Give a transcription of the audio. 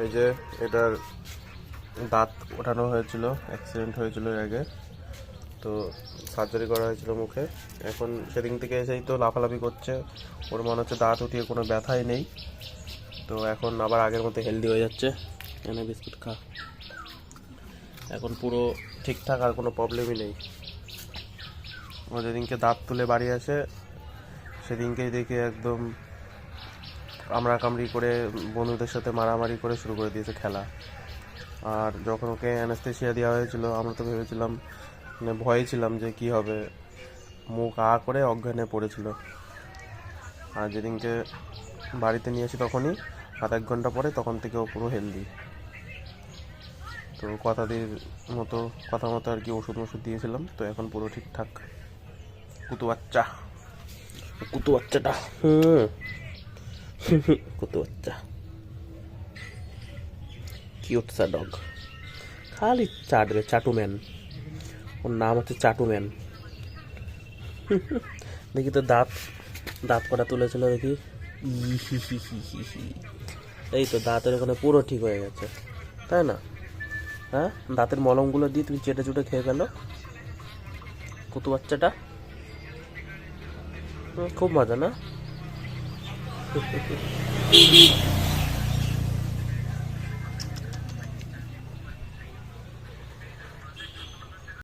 এই যে এটার দাঁত ওঠানো হয়েছিল, অ্যাক্সিডেন্ট হয়েছিল এর আগে, তো সার্জারি করা হয়েছিল মুখে। এখন সেদিন থেকে এসেই তো লাফালাফি করছে, ওর মনে হচ্ছে দাঁত উঠিয়ে কোনো ব্যথাই নেই। তো এখন আবার আগের মতো হেলদি হয়ে যাচ্ছে। এনে বিস্কুট খা, এখন পুরো ঠিকঠাক, আর কোনো প্রবলেমই নেই। ও যেদিনকে দাঁত তুলে বাড়ি আসে সেদিনকেই দেখি একদম কামড়া কামড়ি করে বন্ধুদের সাথে মারামারি করে শুরু করে দিয়েছে খেলা। আর যখন ওকে অ্যানেস্থেসিয়া দেওয়া হয়েছিল আমরা তো ভেবেছিলাম, মানে ভয়ে ছিলাম যে কি হবে, মুখ করে অজ্ঞানে পড়েছিল। আর যেদিনকে বাড়িতে নিয়ে আসি তখনই আধ এক ঘন্টা পরে, তখন থেকে ও পুরো হেলদি। তো কথা মতো আর কি ওষুধ দিয়েছিলাম, তো এখন পুরো ঠিকঠাক। কুতু বাচ্চা, কুতু বাচ্চাটা, কুতু বাচ্চা, কিউট সা ডগ, খালি চাটবে, চাটুম্যান। ওর নাম হচ্ছে চাটুম্যান। দেখি তো দাঁত দাঁত কটা তুলেছিল দেখি। এই তো দাঁতের ওখানে পুরো ঠিক হয়ে গেছে, তাই না? হ্যাঁ, দাঁতের মলমগুলো দিয়ে তুমি চেটে চুটে খেয়ে গেল কুতু বাচ্চাটা। খুব মজা না?